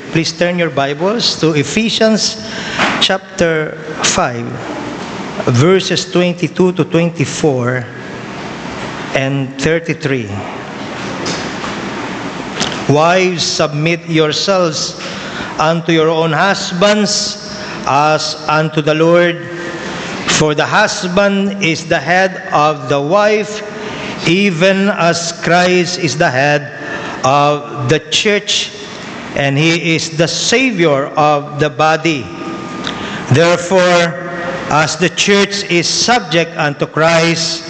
Please turn your Bibles to Ephesians chapter 5, verses 22 to 24 and 33. Wives, submit yourselves unto your own husbands as unto the Lord. For the husband is the head of the wife, even as Christ is the head of the church, and he is the Savior of the body. Therefore, as the church is subject unto Christ,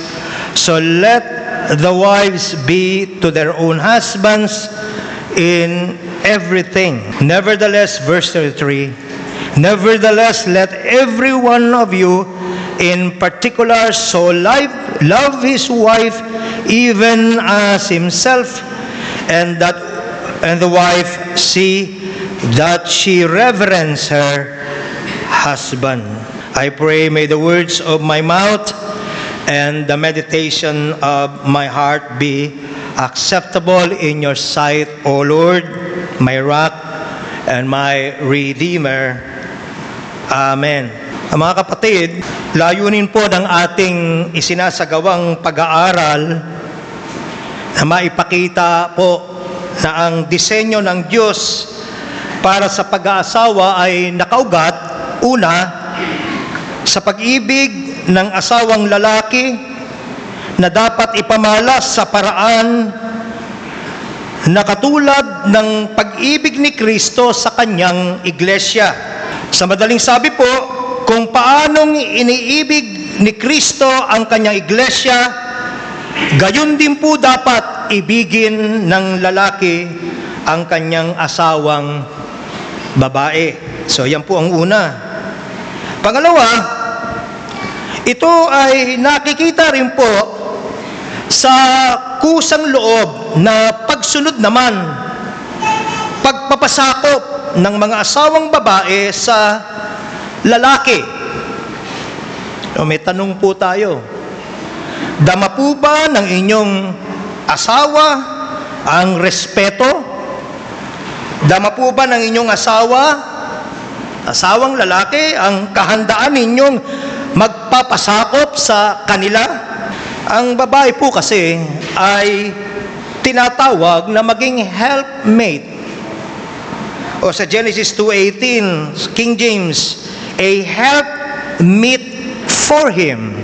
so let the wives be to their own husbands in everything. Nevertheless, verse 33, nevertheless, let every one of you in particular so love his wife even as himself, and the wife see that she reverence her husband. I pray, may the words of my mouth and the meditation of my heart be acceptable in your sight, O Lord, my rock and my redeemer. Amen. Mga kapatid, layunin po ng ating isinasagawang pag-aaral na maipakita po na ang disenyo ng Diyos para sa pag-aasawa ay nakaugat, una, sa pag-ibig ng asawang lalaki na dapat ipamalas sa paraan na katulad ng pag-ibig ni Kristo sa kanyang iglesia. Sa madaling sabi po, kung paanong iniibig ni Kristo ang kanyang iglesia, gayon din po dapat ibigin ng lalaki ang kanyang asawang babae. So yan po ang una. Pangalawa, ito ay nakikita rin po sa kusang loob na pagsunod naman, pagpapasakop ng mga asawang babae sa lalaki. May tanong po tayo. Dama po ba ng inyong asawa ang respeto? Dama po ba ng inyong asawang lalaki, ang kahandaan ninyong magpapasakop sa kanila? Ang babae po kasi ay tinatawag na maging helpmate. O sa Genesis 2:18, King James, a helpmeet for him.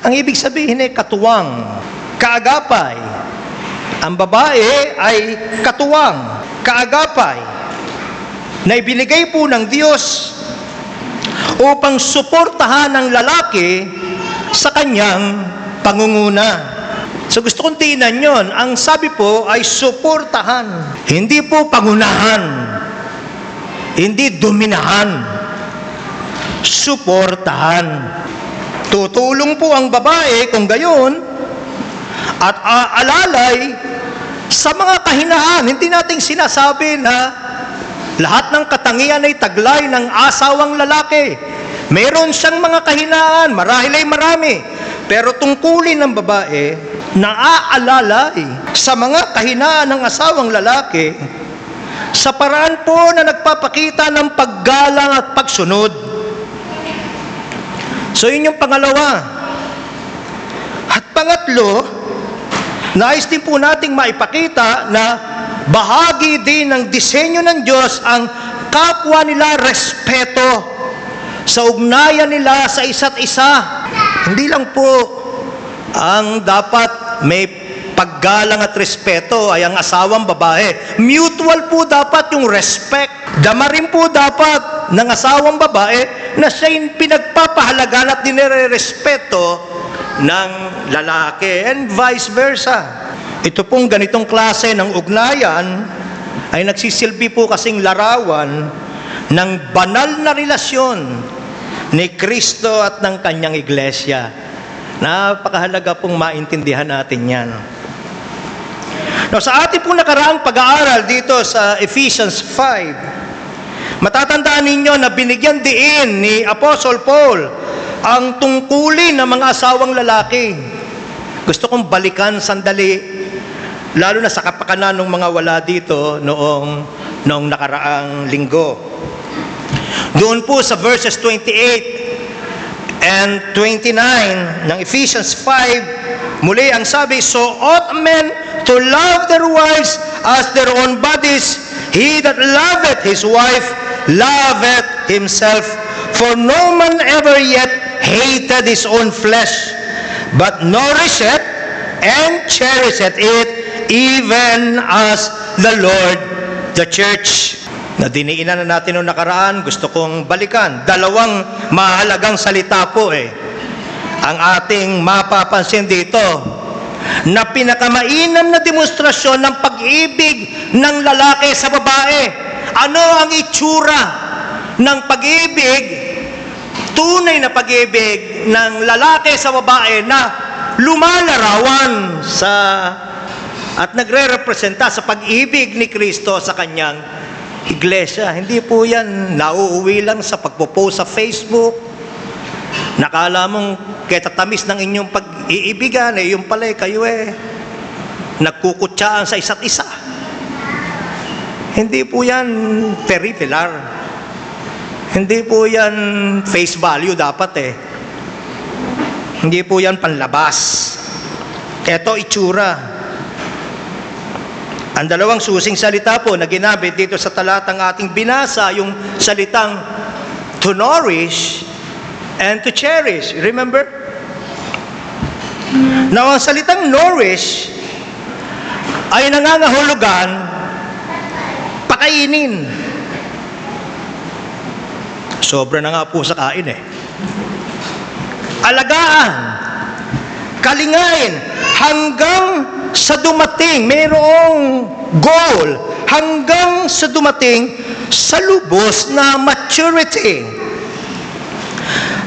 Ang ibig sabihin ay katuwang, kaagapay. Ang babae ay katuwang, kaagapay, na ibinigay po ng Diyos upang suportahan ang lalaki sa kanyang pangunguna. So gusto kong tingnan yon. Ang sabi po ay suportahan, hindi po pangunahan, hindi dominahan. Suportahan. Tutulong po ang babae kung gayon at aalalay sa mga kahinaan. Hindi nating sinasabi na lahat ng katangian ay taglay ng asawang lalaki. Meron siyang mga kahinaan, marahil ay marami. Pero tungkulin ng babae na aalalay sa mga kahinaan ng asawang lalaki sa paraan po na nagpapakita ng paggalang at pagsunod. So yun yung pangalawa. At pangatlo, nais din po nating maipakita na bahagi din ng disenyo ng Diyos ang kapwa nila respeto sa ugnayan nila sa isa't isa. Hindi lang po ang dapat may paggalang at respeto ay ang asawang babae. Mutual po dapat yung respect. Dama rin po dapat ng asawang babae na siya yung pinagpapahalagan at dinire-respeto ng lalaki, and vice versa. Ito pong ganitong klase ng ugnayan ay nagsisilbi po kasing larawan ng banal na relasyon ni Kristo at ng kanyang iglesia. Napakahalaga pong maintindihan natin yan. Now, sa ating pong nakaraang pag-aaral dito sa Ephesians 5, matatandaan ninyo na binigyan diin ni Apostle Paul ang tungkulin ng mga asawang lalaki. Gusto kong balikan sandali, lalo na sa kapakanan ng mga wala dito noong noong nakaraang linggo. Doon po sa verses 28 and 29 ng Ephesians 5, muli ang sabi, "So ought men to love their wives as their own bodies. He that loveth his wife loveth himself. For no man ever yet hated his own flesh, but nourisheth and cherisheth it, even as the Lord the church." Nadiniinan na natin noong nakaraan, gusto kong balikan. Dalawang mahalagang salita po ang ating mapapansin dito, na pinakamainam na demonstrasyon ng pag-ibig ng lalaki sa babae. Ano ang itsura ng pag-ibig, tunay na pag-ibig ng lalaki sa babae na lumalarawan sa at nagre-representa sa pag-ibig ni Kristo sa kanyang iglesia? Hindi po yan nauuwi lang sa pagpo-post sa Facebook. Nakala mong ketatamis ng inyong pag-iibigan, yung pala kayo nagkukutsaan sa isa't isa. Hindi po yan peripheral. Hindi po yan face value dapat Hindi po yan panlabas. Ito itsura. Ang dalawang susing salita po na ginamit dito sa talatang ating binasa, yung salitang to nourish and to cherish. Remember? Now, ang salitang nourish ay nangangahulugan pakainin. Sobra na nga po sa kain Alagaan, kalingain, hanggang sa dumating, mayroong goal, hanggang sa dumating sa lubos na maturity.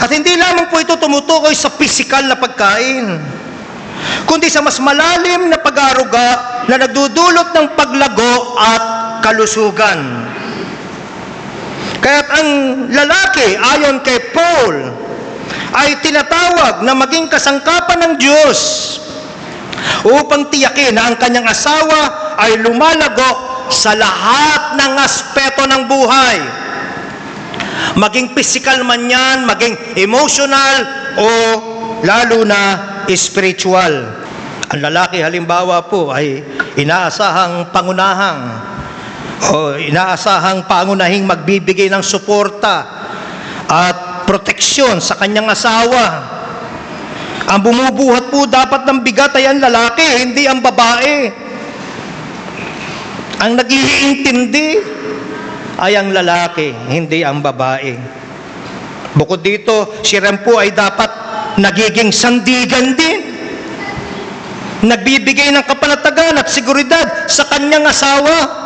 At hindi lamang po ito tumutukoy sa physical na pagkain, kundi sa mas malalim na pag-aaruga na nagdudulot ng paglago at kalusugan. Kaya't ang lalaki, ayon kay Paul, ay tinatawag na maging kasangkapan ng Diyos upang tiyakin na ang kanyang asawa ay lumalago sa lahat ng aspeto ng buhay. Maging physical man yan, maging emotional, o lalo na spiritual. Ang lalaki halimbawa po ay inaasahang pangunahing magbibigay ng suporta at proteksyon sa kanyang asawa. Ang bumubuhat po dapat ng bigat ay ang lalaki, hindi ang babae. Ang nag-iintindi ay ang lalaki, hindi ang babae. Bukod dito, si rin po ay dapat nagiging sandigan din. Nagbibigay ng kapanatagan at seguridad sa kanyang asawa.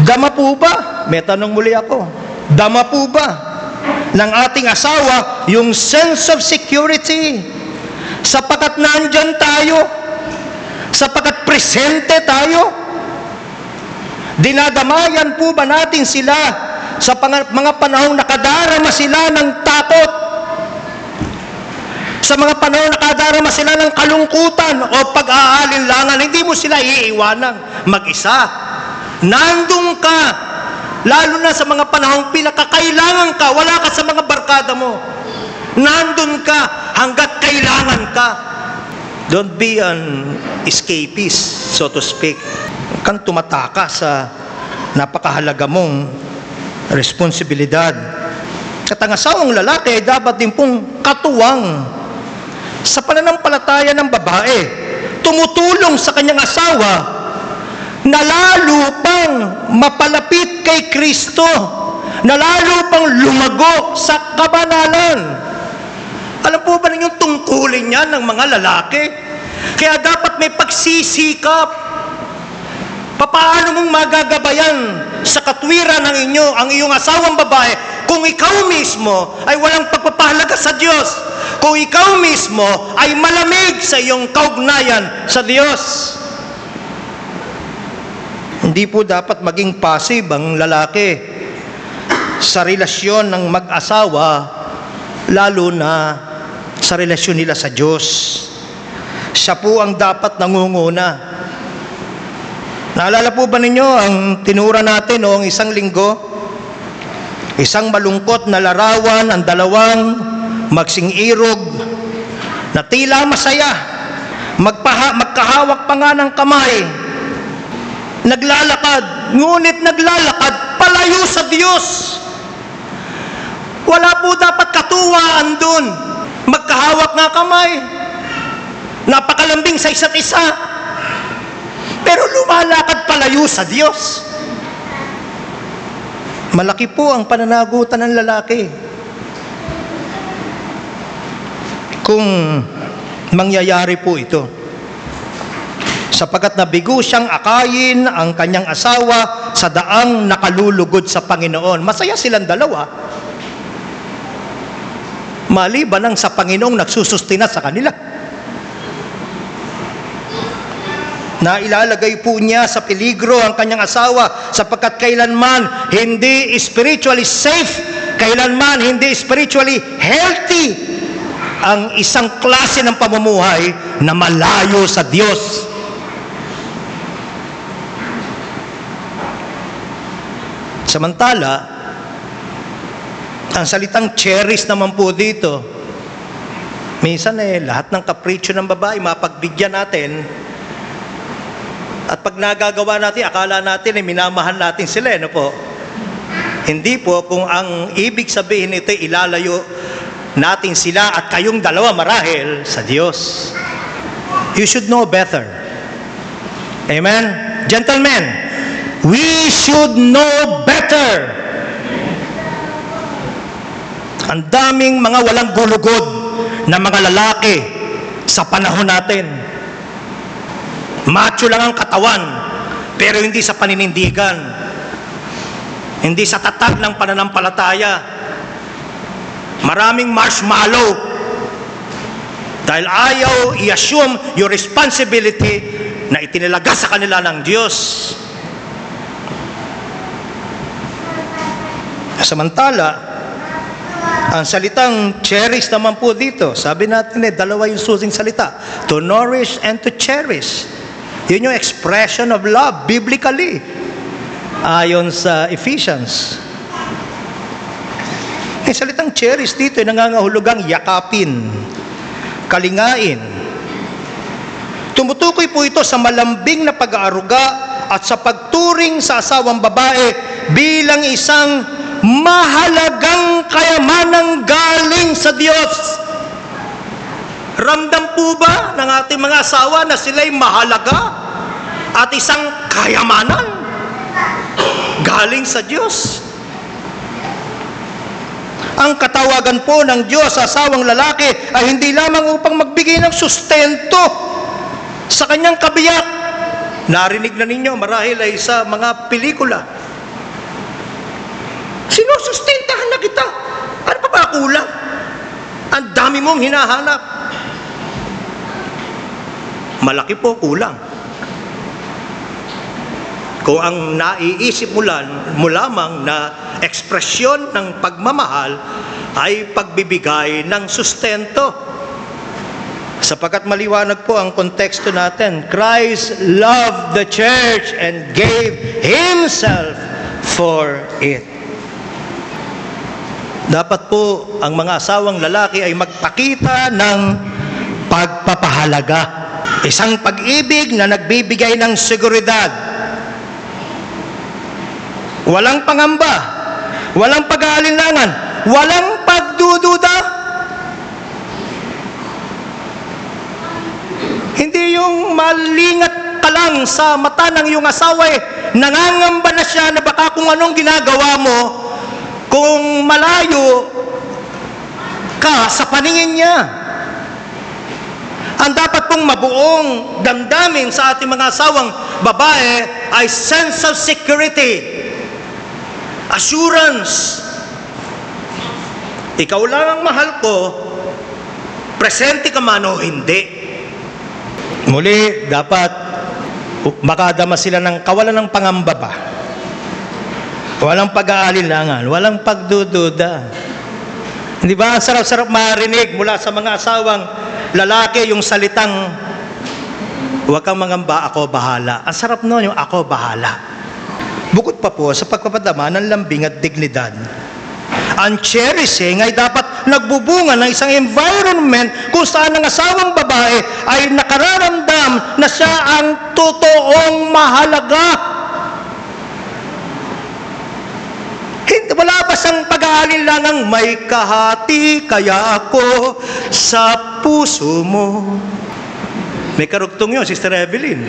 Dama po ba? May tanong muli ako. Dama po ba ng ating asawa yung sense of security? Sapagat nandyan tayo, sapagat presente tayo, dinadamayan po ba natin sila sa mga panahong nakadarama sila ng takot, sa mga panahon nakadarama sila ng kalungkutan o pag-aalinlangan? Hindi mo sila iiwanang mag-isa. Nandun ka, lalo na sa mga panahong pinakakailangan ka, wala ka sa mga barkada mo. Nandun ka hanggat kailangan ka. Don't be an escapist, so to speak. Kang tumataka sa napakahalaga mong responsibilidad. At ang asawang lalaki ay dapat din pong katuwang sa pananampalataya ng babae. Tumutulong sa kanyang asawa na lalo pang mapalapit kay Kristo, na lalo pang lumago sa kabanalan. Alam po ba ninyong tungkulin yan ng mga lalaki? Kaya dapat may pagsisikap. Paano mong magagabayan sa katwiran ng ang iyong asawang babae kung ikaw mismo ay walang pagpapahalaga sa Diyos? Kung ikaw mismo ay malamig sa iyong kaugnayan sa Diyos? Hindi po dapat maging passive ang lalaki sa relasyon ng mag-asawa, lalo na sa relasyon nila sa Diyos. Siya po ang dapat nangunguna. Naalala po ba ninyo ang tinura natin noong isang linggo? Isang malungkot na larawan, ang dalawang magsing-irog na tila masaya, magkahawak pa nga ng kamay, naglalakad, ngunit naglalakad palayo sa Diyos. Wala po dapat katuwaan dun. Magkahawak nga kamay, napakalambing sa isa't isa, pero lumalakad palayo sa Diyos. Malaki po ang pananagutan ng lalaki kung mangyayari po ito, sapagkat nabigo siyang akayin ang kanyang asawa sa daang nakalulugod sa Panginoon. Masaya silang dalawa, maliban ang sa Panginoong nagsusustina sa kanila. Na ilalagay po niya sa peligro ang kanyang asawa, sapagkat kailanman hindi spiritually safe, kailanman hindi spiritually healthy ang isang klase ng pamumuhay na malayo sa Diyos. Samantala, ang salitang cherish naman po dito, minsan lahat ng kapritsyo ng babae mapagbigyan natin. At pag nagagawa natin, akala natin minamahal natin sila, no po? Hindi po, kung ang ibig sabihin nito, ilalayo natin sila at kayong dalawa marahil sa Diyos. You should know better. Amen? Gentlemen, we should know better. Ang daming mga walang gulugod na mga lalaki sa panahon natin. Macho lang ang katawan, pero hindi sa paninindigan, hindi sa tatag ng pananampalataya. Maraming marshmallow dahil ayaw i-assume your responsibility na itinalaga sa kanila ng Diyos. Samantala, ang salitang cherish naman po dito, sabi natin dalawa yung susing salita, to nourish and to cherish. Yun yung expression of love, biblically, ayon sa Ephesians. Yung salitang cherish dito ay nangangahulugang yakapin, kalingain. Tumutukoy po ito sa malambing na pag-aaruga at sa pagturing sa asawang babae bilang isang mahalagang kayamanang galing sa Diyos. Ramdam po ba ng ating mga asawa na sila'y mahalaga at isang kayamanan galing sa Diyos? Ang katawagan po ng Diyos sa asawang lalaki ay hindi lamang upang magbigay ng sustento sa kanyang kabiyak. Narinig na ninyo marahil ay sa mga pelikula. Sinusustentahan na kita. Ano pa ba kulang? Ang dami mong hinahanap. Malaki po kulang. Kung ang naiisip mo lamang na ekspresyon ng pagmamahal ay pagbibigay ng sustento. Sapagkat maliwanag po ang konteksto natin. Christ loved the church and gave Himself for it. Dapat po ang mga asawang lalaki ay magpakita ng pagpapahalaga. Isang pag-ibig na nagbibigay ng seguridad. Walang pangamba, walang pag-aalinlangan, walang pagdududa. Hindi yung malingat ka lang sa mata ng iyong asawa, nangangamba na siya na baka kung anong ginagawa mo, kung malayo ka sa paningin niya. Ang dapat pong mabuong damdamin sa ating mga asawang babae ay sense of security, assurance. Ikaw lang ang mahal ko, presente ka man o hindi. Muli, dapat makadama sila ng kawalan ng pangamba ba? Walang pag-aalinlangan, walang pagdududa. Hindi ba ang sarap-sarap marinig mula sa mga asawang lalaki yung salitang Huwag kang mangamba, ako bahala. Ang sarap nun yung ako bahala. Bukod pa po sa pagpapadama ng lambing at dignidad, ang cherishing ay dapat nagbubunga ng isang environment kung saan ang asawang babae ay nakararamdam na siya ang totoong mahalaga. Wala ba siyang pag-aalinlangang may kahati kaya ako sa puso mo? May karugtong yun, Sister Evelyn.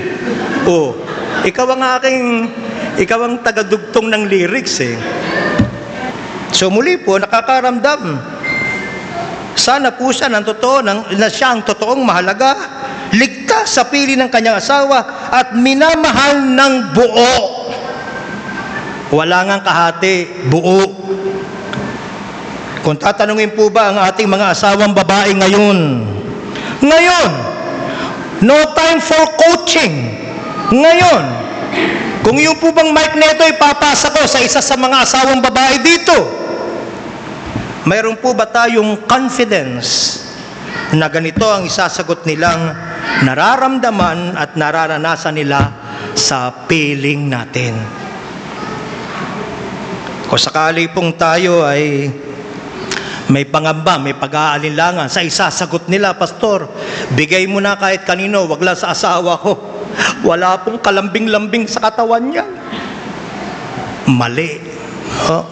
Oh, ikaw ang tagadugtong ng lyrics eh. So muli po, nakakaramdam. Sana po siya na siya ang totoong mahalaga, ligtas sa pili ng kanyang asawa at minamahal ng buo. Wala ngang kahati, buo. Kung tatanungin po ba ang ating mga asawang babae ngayon, no time for coaching. Ngayon, kung yung po bang mic neto ipapasa ko sa isa sa mga asawang babae dito, mayroon po ba tayong confidence na ganito ang isasagot nilang nararamdaman at nararanasan nila sa piling natin? Kung sakali pong tayo ay may pangamba, may pag-aalinlangan sa isasagot nila, Pastor, bigay mo na kahit kanino, wag lang sa asawa ko. Wala pong kalambing-lambing sa katawan niya. Mali. Oh.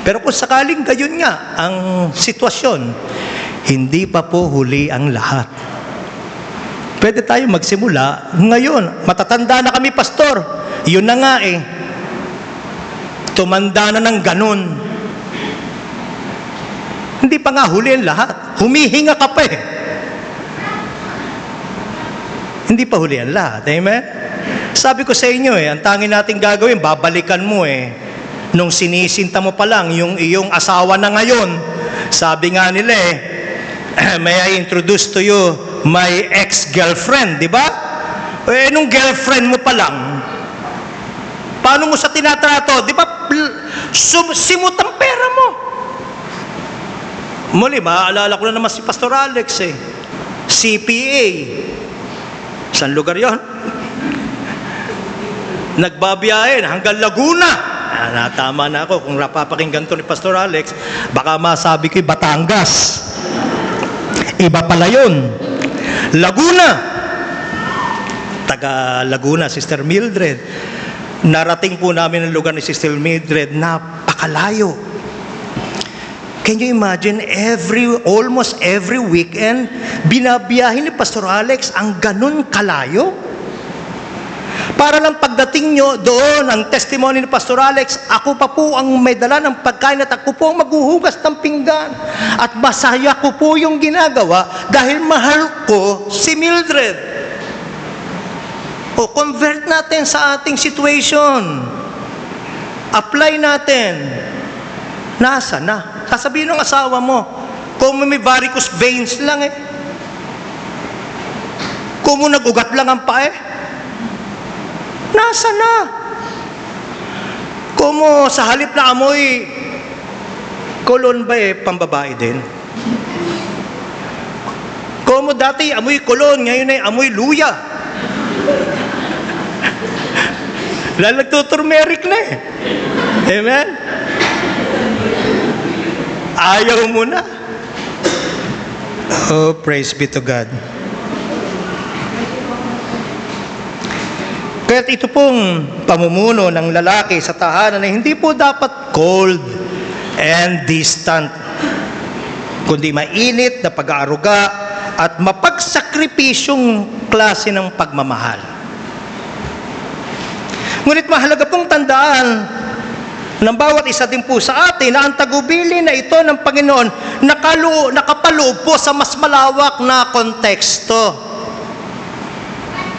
Pero kung sakaling gayon nga ang sitwasyon, hindi pa po huli ang lahat. Pwede tayo magsimula ngayon. Matatanda na kami, Pastor. Yun na nga eh. Tumanda na ng ganun. Hindi pa nga huli ang lahat. Humihinga ka pa eh. Hindi pa huli ang lahat. Amen? Sabi ko sa inyo eh, ang tanging natin gagawin, babalikan mo eh. Nung sinisinta mo pa lang yung iyong asawa na ngayon, sabi nga nila eh, may I introduce to you my ex-girlfriend, di ba? Eh, nung girlfriend mo pa lang, paano mo sa tinatrato? Di ba, simut ang pera mo. Muli, maaalala ko na naman si Pastor Alex eh. CPA. Saan lugar yon? Nagbabiyahe hanggang Laguna. Natama na ako kung napapakinggan to ni Pastor Alex, baka masabi ko'y Batangas. Iba pala yun. Laguna. Taga Laguna, Sister Mildred. Narating po namin ang lugar ni Sister Mildred, napakalayo. Can you imagine, almost every weekend, binabiyahin ni Pastor Alex ang ganun kalayo? Para lang pagdating nyo doon, ang testimony ni Pastor Alex, ako pa po ang may dala ng pagkain at ako po ang maghuhugas ng pinggan. At masaya ko po yung ginagawa dahil mahal ko si Mildred. O convert natin sa ating situation. Apply natin. Nasa na? Sasabihin ng asawa mo, kung may varicose veins lang eh. Kung nag-ugat lang ang paa eh. Nasa na? Kung sa halip na amoy, kolon ba eh, pambabae din? Kung dati amoy kolon, ngayon ay amoy luya. Dahil nagtuturmeric na eh. Amen? Ayaw mo na. Oh, praise be to God. Kaya ito pong pamumuno ng lalaki sa tahanan ay hindi po dapat cold and distant, kundi mainit na pag-aaruga at mapagsakripisyong klase ng pagmamahal. Ngunit mahalaga pong tandaan ng bawat isa din po sa atin na ang tagubilin na ito ng Panginoon nakapaloob po sa mas malawak na konteksto.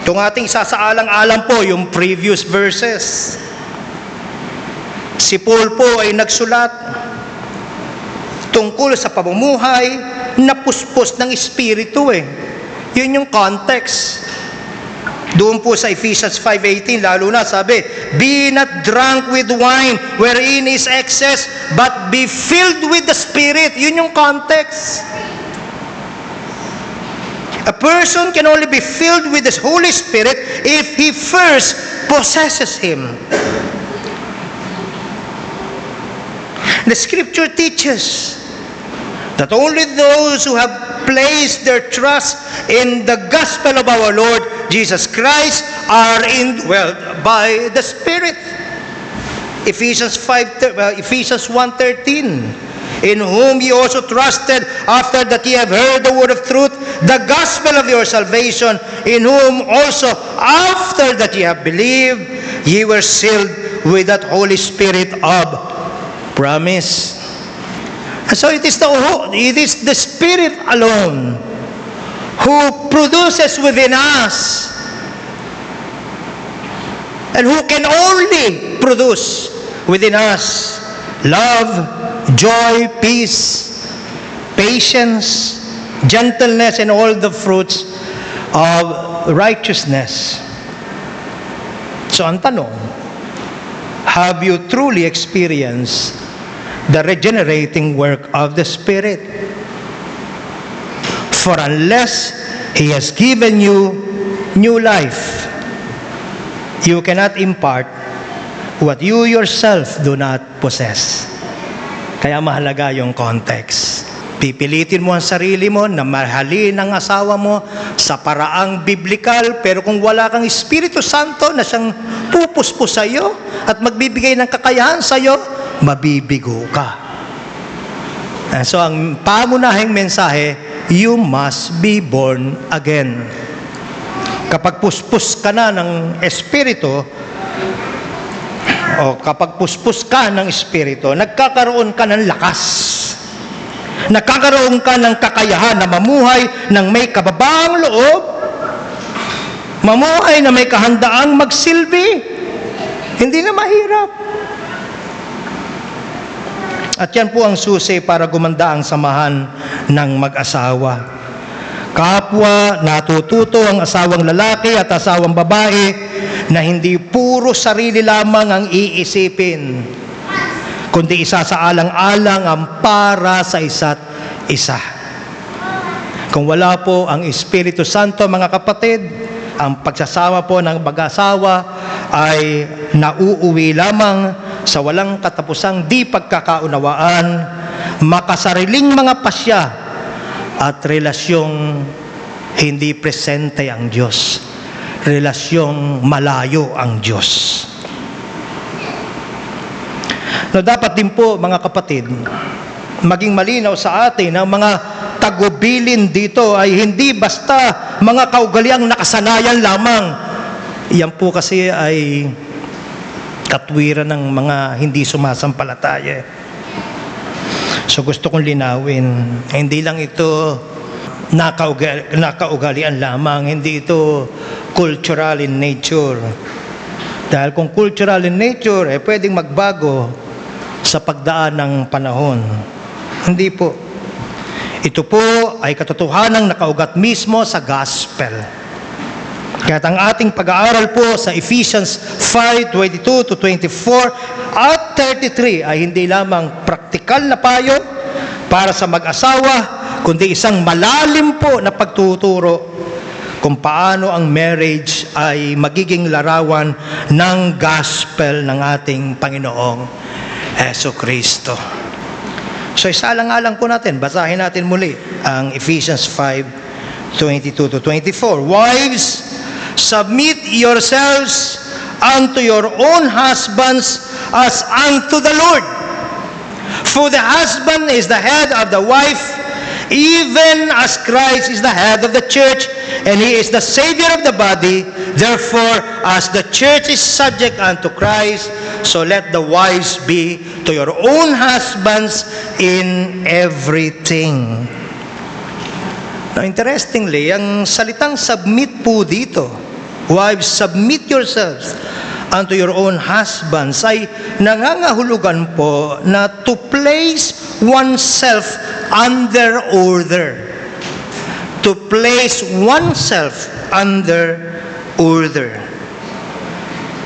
Itong ating sasaalang-alang po, yung previous verses. Si Paul po ay nagsulat tungkol sa pamumuhay na puspos ng Espiritu eh. Yun yung context. Doon po sa Ephesians 5:18, lalo na sabi, be not drunk with wine wherein is excess, but be filled with the Spirit. Yun yung context. A person can only be filled with the Holy Spirit if he first possesses Him. The Scripture teaches that only those who have placed their trust in the gospel of our Lord Jesus Christ are indwelt by the Spirit. Ephesians 1:13, in whom ye also trusted, after that ye have heard the word of truth, the gospel of your salvation, in whom also after that ye have believed, ye were sealed with that Holy Spirit of promise. And so it is the Spirit alone who produces within us, and who can only produce within us love, joy, peace, patience, gentleness, and all the fruits of righteousness. So ang tanong, have you truly experienced the regenerating work of the Spirit? For unless He has given you new life, you cannot impart what you yourself do not possess. Kaya mahalaga yung context. Pipilitin mo ang sarili mo na mahalin ang asawa mo sa paraang biblikal, pero kung wala kang Espiritu Santo na siyang pupuspos sa iyo at magbibigay ng kakayahan sa iyo, mabibigo ka. So ang pangunahing mensahe, you must be born again. Kapag puspos ka na ng Espiritu, o kapag puspos ka ng Espiritu, nagkakaroon ka ng lakas. Nagkakaroon ka ng kakayahan na mamuhay ng may kababaang loob, mamuhay na may kahandaang magsilbi. Hindi na mahirap. At yan po ang susi para gumanda ang samahan ng mag-asawa. Kapwa, natututo ang asawang lalaki at asawang babae na hindi puro sarili lamang ang iisipin, kundi isasaalang-alang ang para sa isa't isa. Kung wala po ang Espiritu Santo, mga kapatid, ang pagsasama po ng mag-asawa ay nauuwi lamang sa walang katapusang di pagkakaunawaan, makasariling mga pasya at relasyong hindi presente ang Diyos, relasyong malayo ang Diyos. No, dapat din po, mga kapatid, maging malinaw sa atin ang mga tagubilin dito ay hindi basta mga kaugaliang nakasanayan lamang. Yan po kasi ay katwiran ng mga hindi sumasampalataya. So gusto kong linawin, hindi lang ito nakaugalian lamang, hindi ito cultural in nature. Dahil kung cultural in nature, pwedeng magbago sa pagdaan ng panahon. Hindi po. Ito po ay katotohanang nakaugat mismo sa gospel. Kaya ang ating pag-aaral po sa Ephesians 5:22-24 at 33 ay hindi lamang praktikal na payo para sa mag-asawa, kundi isang malalim po na pagtuturo kung paano ang marriage ay magiging larawan ng gospel ng ating Panginoong Jesucristo. So isalang-alang po natin, basahin natin muli ang Ephesians 5:22-24. Wives, submit yourselves unto your own husbands as unto the Lord. For the husband is the head of the wife, even as Christ is the head of the church, and He is the Savior of the body. Therefore, as the church is subject unto Christ, so let the wives be to your own husbands in everything. Now, interestingly, ang salitang submit po dito, wives, submit yourselves unto your own husbands, ay nangangahulugan po na to place oneself under order. To place oneself under order.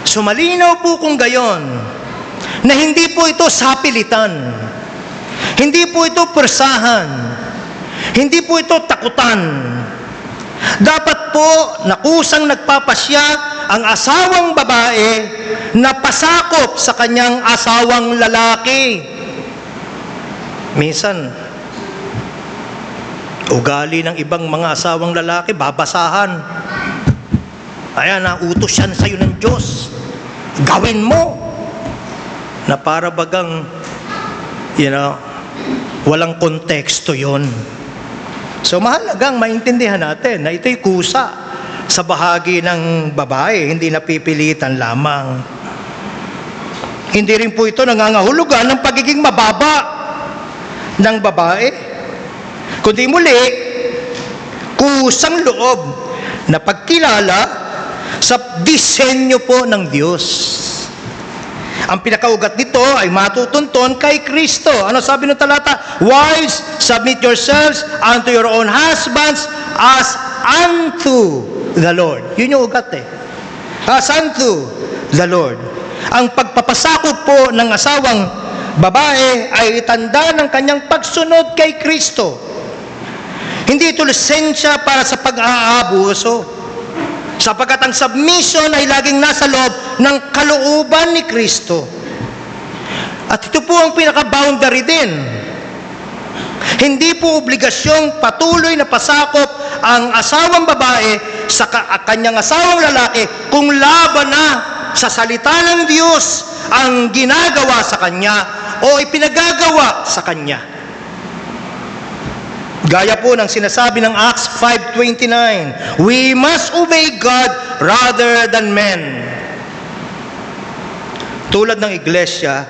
So malinaw po kung gayon, na hindi po ito sapilitan, hindi po ito persahan, hindi po ito takutan, Dapat po na kusang nagpapasya ang asawang babae na pasakop sa kanyang asawang lalaki. Minsan, ugali ng ibang mga asawang lalaki, babasahan. Ayan, nautos yan sa'yo ng Diyos. Gawin mo. Na para bagang, walang konteksto yon. So mahalagang maintindihan natin na ito'y kusa sa bahagi ng babae, hindi napipilitan lamang. Hindi rin po ito nangangahulugan ng pagiging mababa ng babae, kundi muli, kusang loob na pagkilala sa disenyo po ng Diyos. Ang pinakaugat nito ay matutunton kay Kristo. Ano sabi ng talata? Wives, submit yourselves unto your own husbands as unto the Lord. Yun yung ugat As unto the Lord. Ang pagpapasakop po ng asawang babae ay itanda ng kanyang pagsunod kay Kristo. Hindi ito lisensya para sa pag-aabuso, sapagkat ang submission ay laging nasa loob ng kalooban ni Kristo. At ito po ang pinaka-boundary din. Hindi po obligasyong patuloy na pasakop ang asawang babae sa kanyang asawang lalaki kung laban na sa salita ng Diyos ang ginagawa sa kanya o ipinagagawa sa kanya. Gaya po ng sinasabi ng Acts 5:29, we must obey God rather than men. Tulad ng iglesia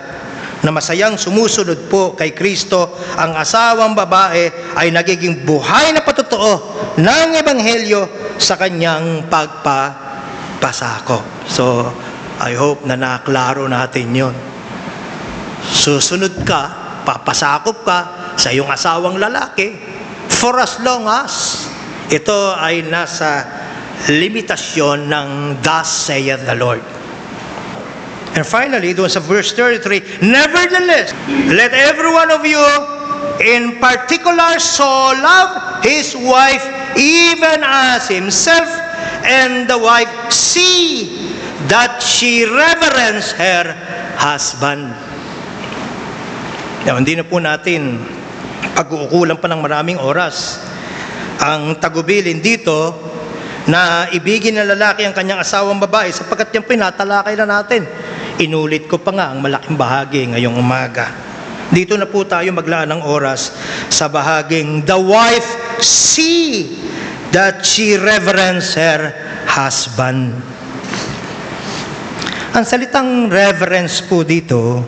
na masayang sumusunod po kay Kristo, ang asawang babae ay nagiging buhay na patotoo ng Ebanghelyo sa kanyang pagpapasakop. So, I hope na naklaro natin yon. Susunod ka, papasakop ka sa iyong asawang lalaki, for as long as ito ay nasa limitasyon ng thus saith the Lord. And finally, doon sa verse 33, nevertheless, let every one of you in particular so love his wife even as himself, and the wife see that she reverence her husband. Now, hindi na po natin pag-uukulan pa ng maraming oras. Ang tagubilin dito na ibigin ng lalaki ang kanyang asawang babae sapagkat yung pinatalakay na natin. Inulit ko pa nga ang malaking bahagi ngayong umaga. Dito na po tayo maglaan ng oras sa bahaging the wife see that she reverence her husband. Ang salitang reverence po dito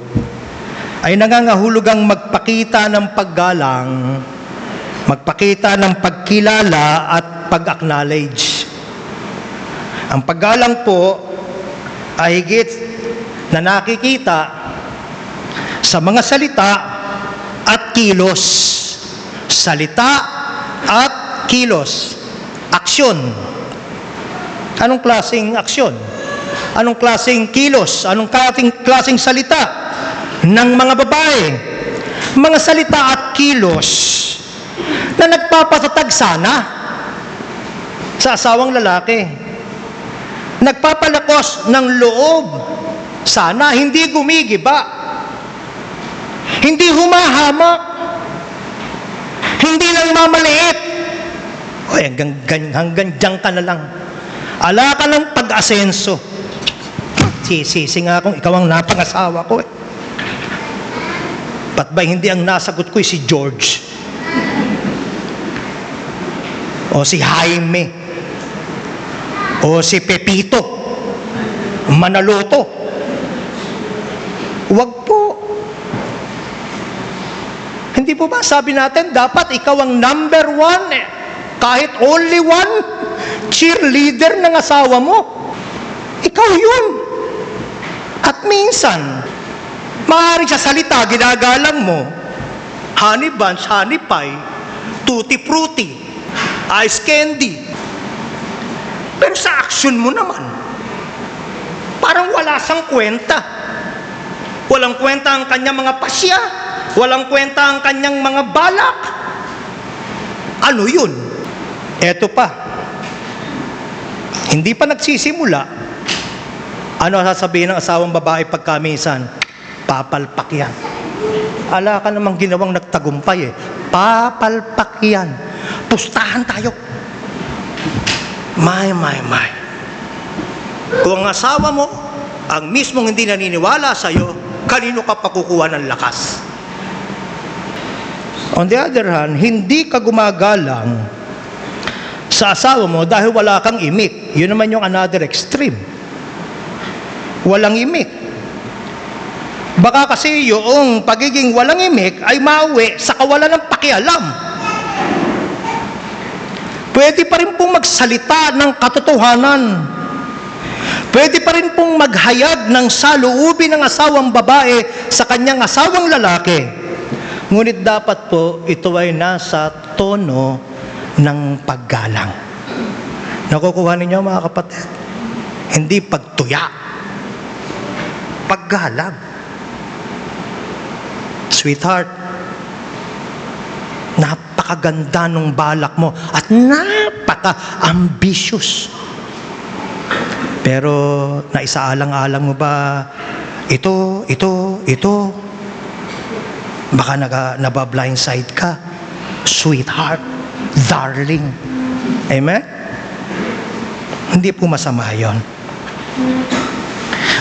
ay nangangahulugang magpakita ng paggalang, magpakita ng pagkilala at pag-acknowledge. Ang paggalang po ay higit na nakikita sa mga salita at kilos. Salita at kilos. Aksyon. Anong klaseng aksyon? Anong klaseng kilos? Anong klaseng salita ng mga babae? Mga salita at kilos na nagpapatatag sana sa asawang lalaki. Nagpapalakos ng loob sana, hindi gumigiba, hindi humahamak, hindi lang mamaliit. Oy, hanggang dyan ka na lang. Ala ka ng pag-asenso. Sisisi nga kung ikaw ang napangasawa ko eh. Ba't ba hindi ang nasagot ko si George? O si Jaime? O si Pepito? Manaloto? Wag po. Hindi po ba sabi natin, dapat ikaw ang number one, kahit only one, cheerleader ng asawa mo? Ikaw yun. At minsan, maaaring sa salita, ginagalang mo, honey buns, honey pie, tutti frutti, ice candy. Pero sa action mo naman, parang wala sang kwenta. Walang kwenta ang kanyang mga pasya, walang kwenta ang kanyang mga balak. Ano yun? Eto pa, Hindi pa nagsisimula, ano sasabihin ng asawang babae pagkamisan? Papalpak yan. Ala ka namang ginawang nagtagumpay eh. Papalpak yan. Pustahan tayo. My. Kung ang asawa mo, ang mismong hindi naniniwala sa'yo, kanino ka pakukuha ng lakas? On the other hand, hindi ka gumagalang sa asawa mo dahil wala kang imik. Yun naman yung another extreme. Walang imik. Baka kasi yung pagiging walang imik ay mauwi sa kawalan ng pakialam. Pwede pa rin pong magsalita ng katotohanan. Pwede pa rin pong maghayag ng saloobin ng asawang babae sa kanyang asawang lalaki. Ngunit dapat po ito ay nasa tono ng paggalang. Nakukuha ninyo mga kapatid? Hindi pagtuya. Paggalang. Sweetheart, napakaganda nung balak mo at napaka-ambitious. Pero naisaalang-alang mo ba ito? Baka nabablindside ka. Sweetheart, darling. Amen? Hindi po masama yun.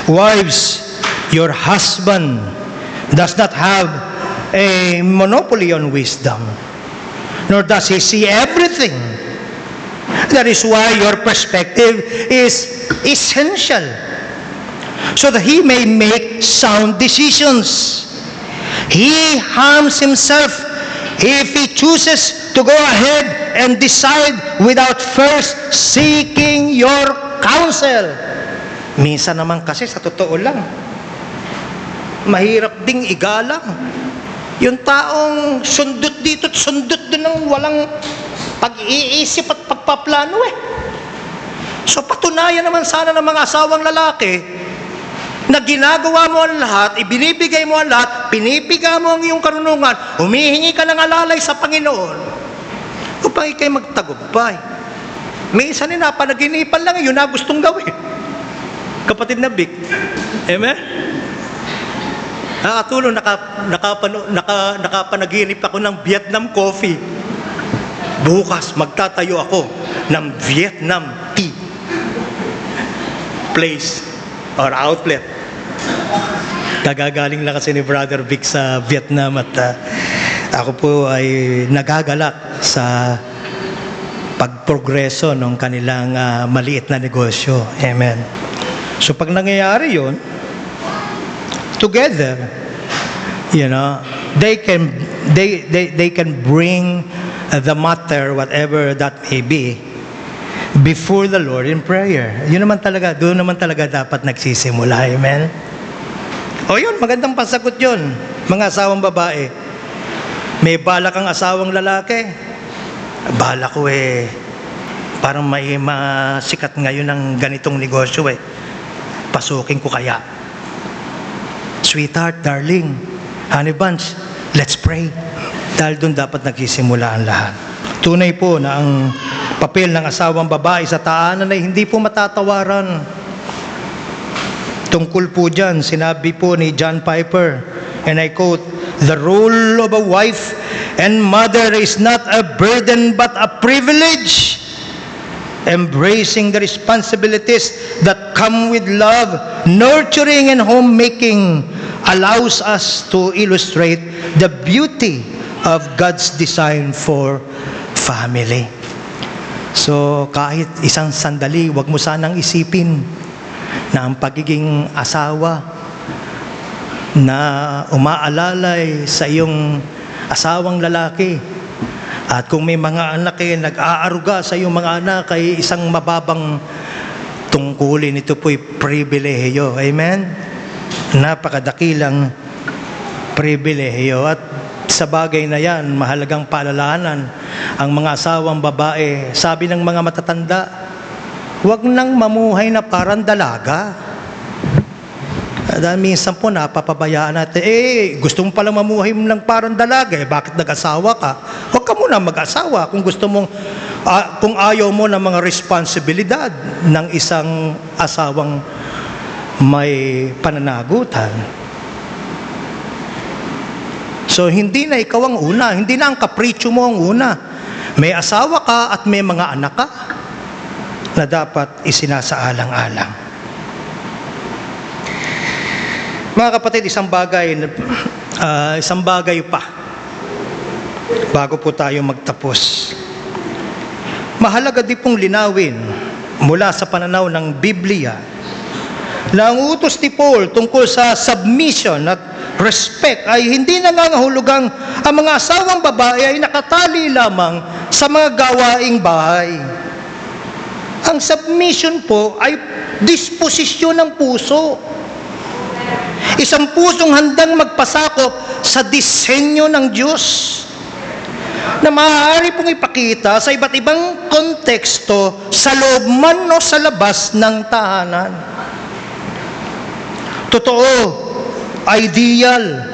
Wives, your husband does not have a monopoly on wisdom, nor does he see everything. That is why your perspective is essential, so that he may make sound decisions. He harms himself if he chooses to go ahead and decide without first seeking your counsel. Minsan naman kasi sa totoo lang, mahirap ding igalang. Yung taong sundot dito at sundot doon ng walang pag-iisip at pagpaplano eh. So patunayan naman sana ng mga asawang lalaki na ginagawa mo ang lahat, ibinibigay mo ang lahat, pinipiga mo ang iyong karunungan, humihingi ka ng alalay sa Panginoon upang ikay magtagumpay. May isa ni napanaginipan lang yun na gustong gawin. Kapatid na Vic. Amen? Nakatulong, nakapanaginip ako ng Vietnam coffee. Bukas, magtatayo ako ng Vietnam tea place or outlet. Kagagaling lang kasi ni Brother Vic sa Vietnam at ako po ay nagagalak sa pagprogreso ng kanilang maliit na negosyo. Amen. So pag nangyayari yun, together, you know, they can bring the matter, whatever that may be, before the Lord in prayer. Yun naman talaga, doon naman talaga dapat nagsisimula. Amen? O yun, magandang pasagot yun, mga asawang babae. May balak ang asawang lalaki. Balak ko parang may masikat ngayon ng ganitong negosyo Pasukin ko kaya. Sweetheart, darling, honey bunch, let's pray. Dahil doon dapat nagsisimula ang lahat. Tunay po na ang papel ng asawang babae sa tahanan ay hindi po matatawaran. Tungkol po dyan, sinabi po ni John Piper, and I quote, "The role of a wife and mother is not a burden but a privilege. Embracing the responsibilities that come with love, nurturing, and homemaking allows us to illustrate the beauty of God's design for family." So kahit isang sandali, wag mo sanang isipin na ang pagiging asawa na umaalalay sa iyong asawang lalaki at kung may mga anak nag-aaruga sa iyong mga anak ay isang mababang tungkulin. Ito po'y pribilehiyo. Amen? Napakadakilang pribilehiyo. At sa bagay na yan, mahalagang paalalahanan ang mga asawang babae. Sabi ng mga matatanda, huwag nang mamuhay na parang dalaga. Dahil minsan po napapabayaan natin, gusto mo palang mamuhay mo lang parang dalaga, bakit nag-asawa ka? Huwag ka muna mag-asawa kung gusto mong, kung ayaw mo ng mga responsibilidad ng isang asawang may pananagutan. So hindi na ikaw ang una, hindi na ang kapritsyo mo ang una. May asawa ka at may mga anak ka na dapat isinasaalang-alang. Mga kapatid, isang bagay pa bago po tayo magtapos. Mahalaga din pong linawin mula sa pananaw ng Biblia na ang utos ni Paul tungkol sa submission at respect ay hindi nangangahulugang ang mga asawang babae ay nakatali lamang sa mga gawaing bahay. Ang submission po ay disposisyon ng puso. Isang pusong handang magpasakop sa disenyo ng Diyos na maaari pong ipakita sa iba't ibang konteksto sa loob man o sa labas ng tahanan. Totoo, ideal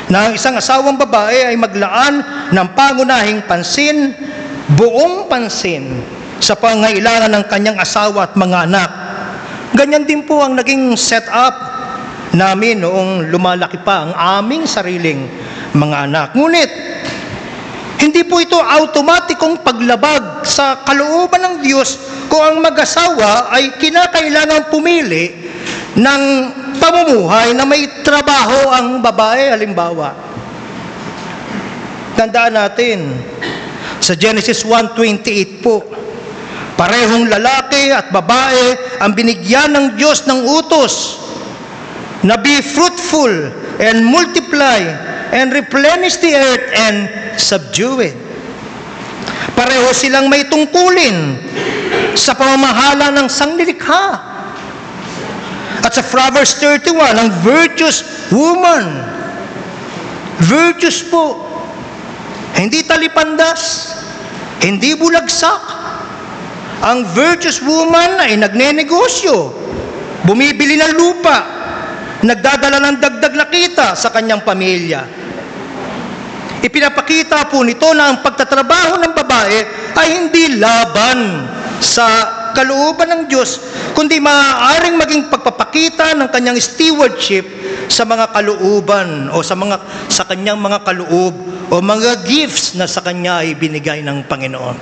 na ang isang asawang babae ay maglaan ng pangunahing pansin, buong pansin sa pangangailangan ng kanyang asawa at mga anak. Ganyan din po ang naging setup namin noong lumalaki pa ang aming sariling mga anak. Ngunit, hindi po ito automatikong paglabag sa kalooban ng Diyos kung ang mag-asawa ay kinakailangang pumili ng pamumuhay na may trabaho ang babae, halimbawa. Tandaan natin, sa Genesis 1:28 po, parehong lalaki at babae ang binigyan ng Diyos ng utos na be fruitful and multiply and replenish the earth and subdue it. Pareho silang may tungkulin sa pamamahala ng sanglilikha. At sa Proverbs 31, ang virtuous woman, virtuous po, hindi talipandas, hindi bulagsak. Ang virtuous woman ay nagnenegosyo, bumibili ng lupa, nagdadala ng dagdag na kita sa kanyang pamilya. Ipinapakita po nito na ang pagtatrabaho ng babae ay hindi laban sa kalooban ng Diyos, kundi maaaring maging pagpapakita ng kanyang stewardship sa mga kalooban o sa kanyang mga kaloob o mga gifts na sa kanya ay binigay ng Panginoon.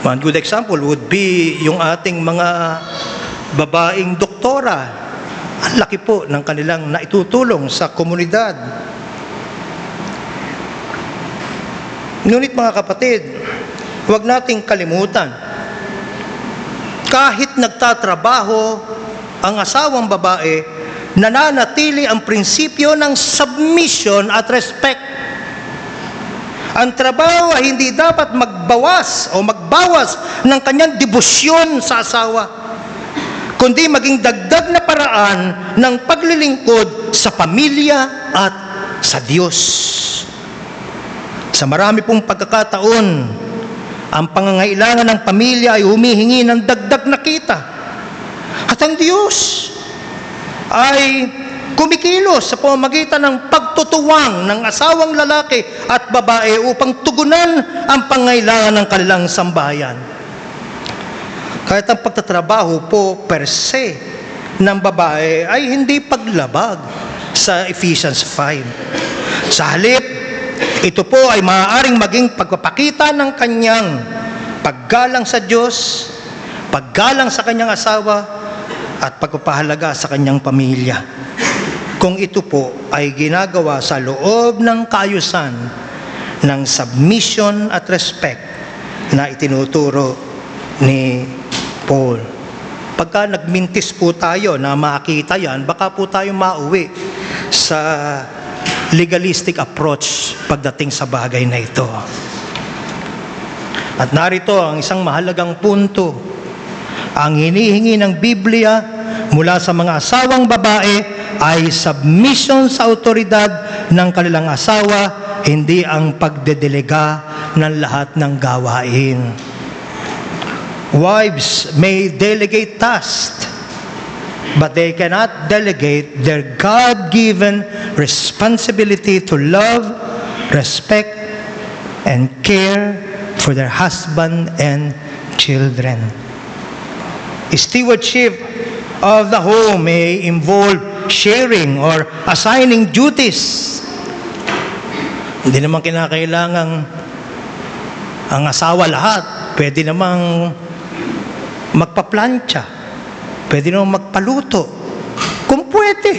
One good example would be yung ating mga babaeng doktora. Ang laki po ng kanilang naitutulong sa komunidad. Ngunit mga kapatid, huwag nating kalimutan, kahit nagtatrabaho ang asawang babae, nananatili ang prinsipyo ng submission at respect. Ang trabaho ay hindi dapat magbawas ng kanyang debosyon sa asawa, kundi maging dagdag na paraan ng paglilingkod sa pamilya at sa Diyos. Sa marami pong pagkakataon, ang pangangailangan ng pamilya ay humihingi ng dagdag na kita. At ang Diyos ay kumikilos sa pamamagitan ng pagtutuwang ng asawang lalaki at babae upang tugunan ang pangangailangan ng kanilang sambahayan. Kahit ang pagtatrabaho po per se ng babae ay hindi paglabag sa Ephesians 5. Sa halip, ito po ay maaaring maging pagpapakita ng kanyang paggalang sa Diyos, paggalang sa kanyang asawa, at pagpapahalaga sa kanyang pamilya. Kung ito po ay ginagawa sa loob ng kaayusan ng submission at respect na itinuturo ni Paul. Pagka nagmintis po tayo na makita yan, baka po tayo mauwi sa legalistic approach pagdating sa bagay na ito. At narito ang isang mahalagang punto. Ang hinihingi ng Biblia mula sa mga asawang babae ay submission sa autoridad ng kanilang asawa, hindi ang pagdedelega ng lahat ng gawain. Wives may delegate tasks but they cannot delegate their God-given responsibility to love, respect, and care for their husband and children. Stewardship of the home may involve sharing or assigning duties. Hindi naman kinakailangang ang asawa lahat. Pwede namang magpaplantsa. Pwede namang magpaluto. Kung pwede.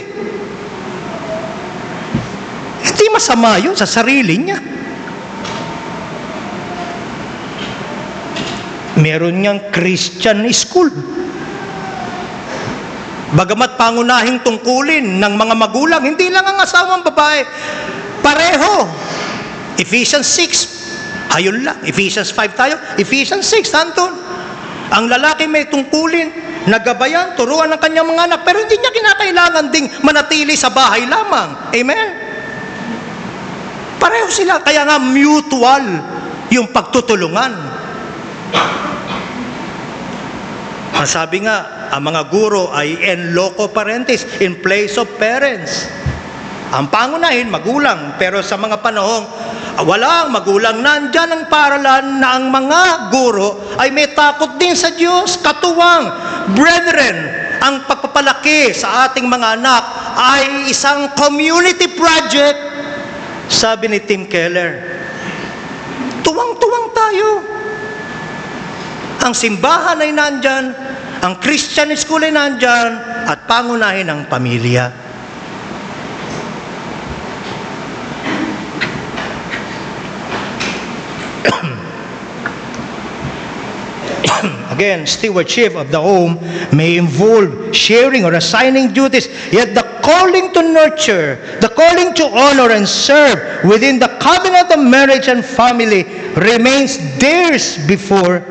Hindi masama yun sa sarili niya. Meron niyang Christian school. Bagamat pangunahing tungkulin ng mga magulang, hindi lang ang asawang babae. Pareho. Ephesians 6. Ayun lang. Ephesians 5 tayo. Ephesians 6. Anton. Ang lalaki may tungkulin, nagabayan, turuan ng kanyang mga anak, pero hindi niya kinakailangan ding manatili sa bahay lamang. Amen? Pareho sila. Kaya nga mutual yung pagtutulungan. Ang sabi nga, ang mga guro ay en loco parentis, in place of parents. Ang pangunahin, magulang. Pero sa mga panahong wala ang magulang, nandyan ang paralan na ang mga guro ay may takot din sa Diyos. Katuwang, brethren, ang pagpapalaki sa ating mga anak ay isang community project. Sabi ni Tim Keller, tuwang-tuwang tayo. Ang simbahan ay nandyan, ang Christian school ay nandyan, at pangunahin ang pamilya. Again, stewardship of the home may involve sharing or assigning duties, yet the calling to nurture, the calling to honor and serve within the covenant of marriage and family remains theirs before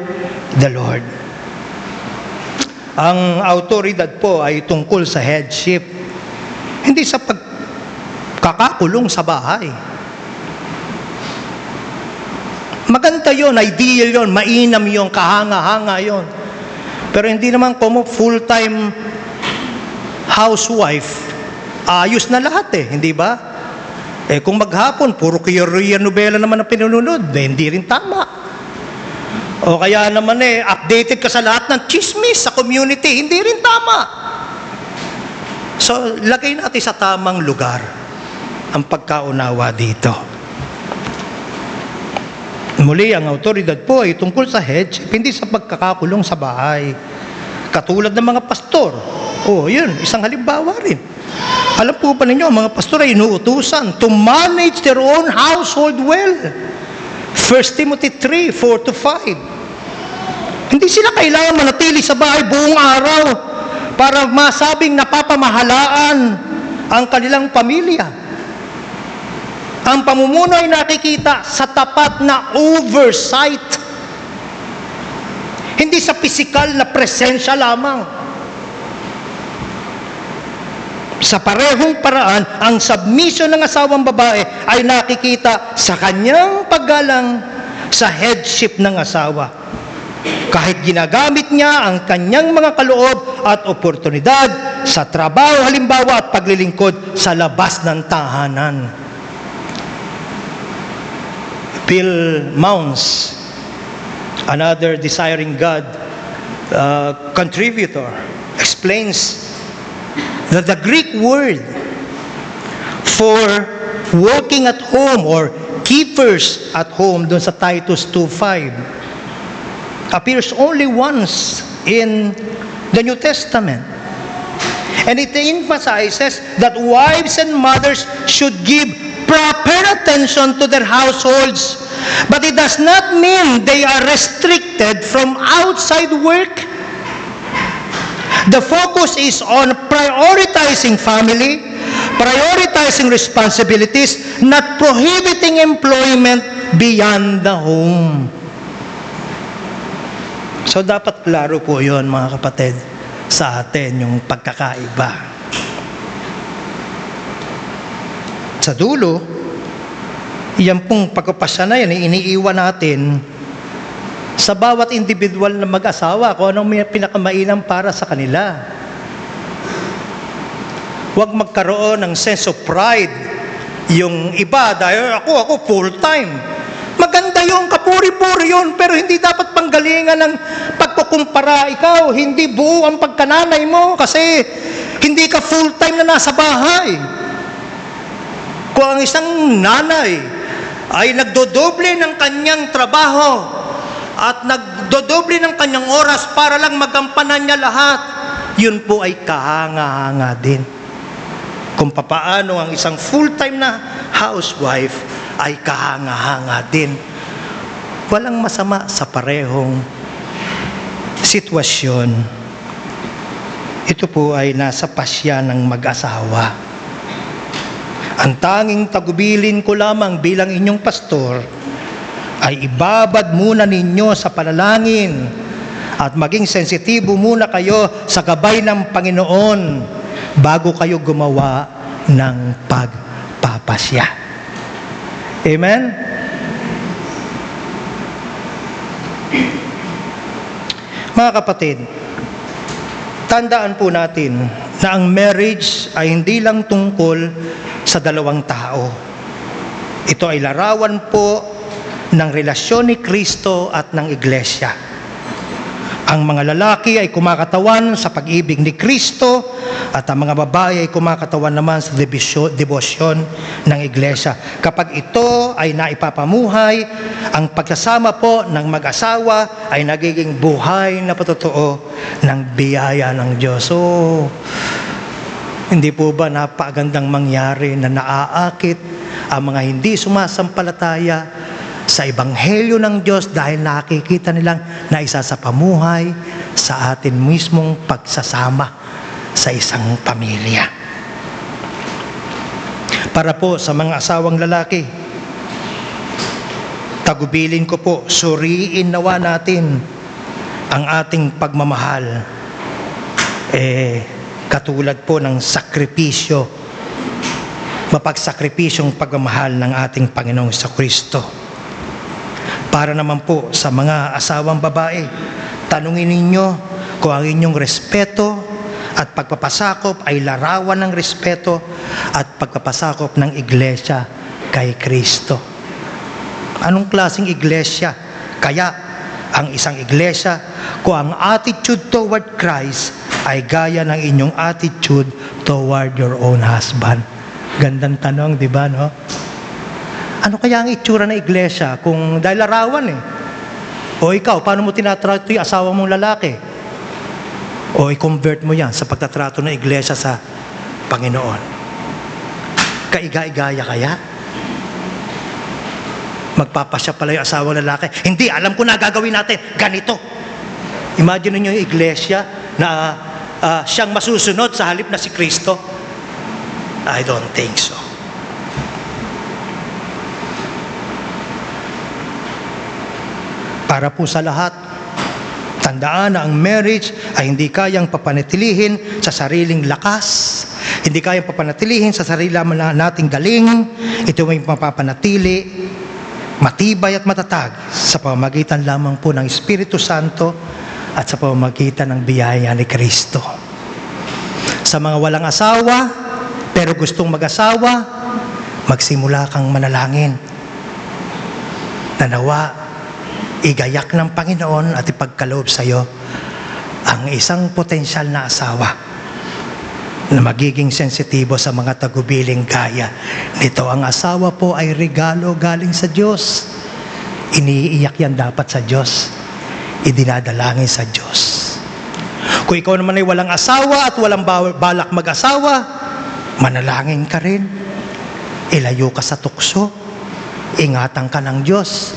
the Lord. Ang autoridad po ay tungkol sa headship, hindi sa pagkakakulong sa bahay. Maganda yun, ideal yun, mainam yun, kahanga-hanga yun. Pero hindi naman como full-time housewife, ayos na lahat hindi ba? Kung maghapon, puro Korean novela naman ang pinununod, hindi rin tama. O kaya naman updated ka sa lahat ng chismis sa community, hindi rin tama. So, lagay natin sa tamang lugar ang pagkaunawa dito. Muli, ang autoridad po ay tungkol sa headship, hindi sa pagkakakulong sa bahay. Katulad ng mga pastor. Yun, isang halimbawa rin. Alam po ba ninyo, ang mga pastor ay inuutusan to manage their own household well. 1 Timothy 3, 4-5. Hindi sila kailangan manatili sa bahay buong araw para masabing napapamahalaan ang kanilang pamilya. Ang pamumuno ay nakikita sa tapat na oversight. Hindi sa pisikal na presensya lamang. Sa parehong paraan, ang submission ng asawang babae ay nakikita sa kanyang paggalang sa headship ng asawa. Kahit ginagamit niya ang kanyang mga kaloob at oportunidad sa trabaho halimbawa at paglilingkod sa labas ng tahanan. Bill Mounce, another Desiring God contributor, explains that the Greek word for working at home or keepers at home doon sa Titus 2:5 appears only once in the New Testament. And it emphasizes that wives and mothers should give proper attention to their households, but it does not mean they are restricted from outside work. The focus is on prioritizing family, prioritizing responsibilities, not prohibiting employment beyond the home. So dapat klaro po yun, mga kapatid, sa atin yung pagkakaiba. Sa dulo, yan pong pagkapasya na yan, iniiwan natin sa bawat individual na mag-asawa kung anong may pinakamainam para sa kanila. Huwag magkaroon ng sense of pride. Yung iba, dahil ako full-time. Maganda yun, kapuri-puri yun, pero hindi dapat panggalingan ng pagkukumpara. Ikaw, hindi buo ang pagkananay mo kasi hindi ka full-time na nasa bahay. Kung ang isang nanay ay nagdodoble ng kanyang trabaho at nagdodoble ng kanyang oras para lang magampanan niya lahat, yun po ay kahanga-hanga din. Kung papaano ang isang full-time na housewife ay kahanga-hanga din. Walang masama sa parehong sitwasyon. Ito po ay nasa pasya ng mag-asawa. Ang tanging tagubilin ko lamang bilang inyong pastor ay ibabad muna ninyo sa panalangin at maging sensitibo muna kayo sa gabay ng Panginoon bago kayo gumawa ng pagpapasya. Amen? Mga kapatid, tandaan po natin na ang marriage ay hindi lang tungkol sa dalawang tao. Ito ay larawan po ng relasyon ni Kristo at ng Iglesia. Ang mga lalaki ay kumakatawan sa pag-ibig ni Kristo at ang mga babae ay kumakatawan naman sa debosyon ng Iglesia. Kapag ito ay naipapamuhay, ang pagsasama po ng mag-asawa ay nagiging buhay na patotoo ng biyaya ng Diyos. So, hindi po ba napakagandang mangyari na naaakit ang mga hindi sumasampalataya sa Ebanghelyo ng Diyos dahil nakikita nilang na isa sa pamuhay sa atin mismong pagsasama sa isang pamilya. Para po sa mga asawang lalaki, tagubilin ko po, suriin nawa natin ang ating pagmamahal. Katulad po ng sakripisyo, mapagsakripisyong pagmamahal ng ating Panginoong Kristo. Para naman po sa mga asawang babae, tanungin ninyo kung ang inyong respeto at pagpapasakop ay larawan ng respeto at pagpapasakop ng iglesia kay Kristo. Anong klaseng iglesia? Kaya ang isang iglesia kung ang attitude toward Christ ay gaya ng inyong attitude toward your own husband. Gandang tanong, di ba, no? Ano kaya ang itsura ng iglesia kung dahil larawan O ikaw, paano mo tinatrato yung asawa mong lalaki? O i-convert mo yan sa pagtatrato ng iglesia sa Panginoon. Kaiga-igaya kaya? Magpapasya pala yung asawang lalaki. Hindi, alam ko na gagawin natin. Ganito. Imagine niyo yung iglesia na siyang masusunod sa halip na si Kristo. I don't think so. Para po sa lahat, tandaan na ang marriage ay hindi kayang papanatilihin sa sariling lakas, hindi kayang papanatilihin sa sarili nating galing. Ito ay mapapanatili, matibay at matatag sa pamamagitan lamang po ng Espiritu Santo at sa pamamagitan ng biyaya ni Kristo. Sa mga walang asawa, pero gustong mag-asawa, magsimula kang manalangin. Nanawa, igayak ng Panginoon at ipagkaloob sa iyo ang isang potensyal na asawa na magiging sensitibo sa mga tagubiling gaya nito. Ang asawa po ay regalo galing sa Diyos. Iniiyak yan dapat sa Diyos. Idinadalangin sa Diyos. Kung ikaw naman ay walang asawa at walang balak mag-asawa, manalangin ka rin. Ilayo ka sa tukso. Ingatan ka ng Diyos.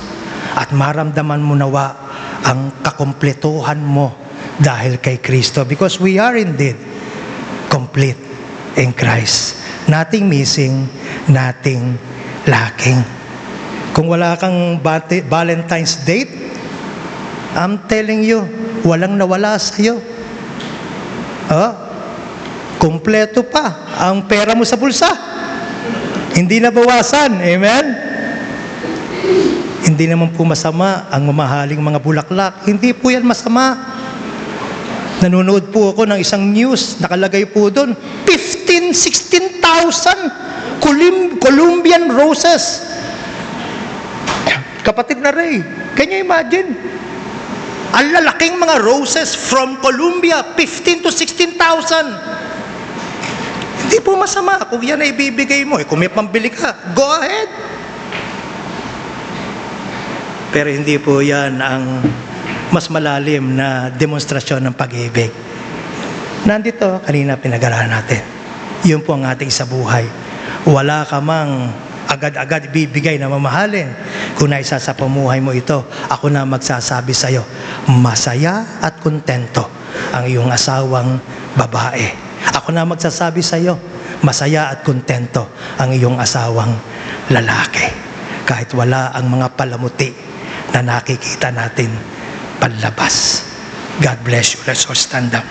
At maramdaman mo nawa ang kakumpletuhan mo dahil kay Kristo. Because we are indeed complete in Christ. Nothing missing, nothing lacking. Kung wala kang Valentine's date, I'm telling you, walang nawala sa'yo. Kumpleto pa ang pera mo sa bulsa. Hindi na bawasan. Amen? Hindi naman po masama ang mamahaling mga bulaklak. Hindi po yan masama. Nanonood po ako ng isang news, nakalagay po doon, 16,000 Colombian roses. Kapatid na Ray, can you imagine? Ang lalaking mga roses from Colombia, 15 to 16,000. Hindi po masama kung yan ay ibibigay mo. Kung may pambili ka, go ahead. Pero hindi po yan ang mas malalim na demonstrasyon ng pag-ibig. Nandito, kanina pinag-aralan natin. Yun po ang ating sa buhay. Wala ka mang agad-agad bibigay na mamahalin. Kung naisa sa pamuhay mo ito, ako na magsasabi sa iyo, masaya at kontento ang iyong asawang babae. Ako na magsasabi sa iyo, masaya at kontento ang iyong asawang lalaki. Kahit wala ang mga palamuti na nakikita natin panlabas. God bless you. Let's all stand up.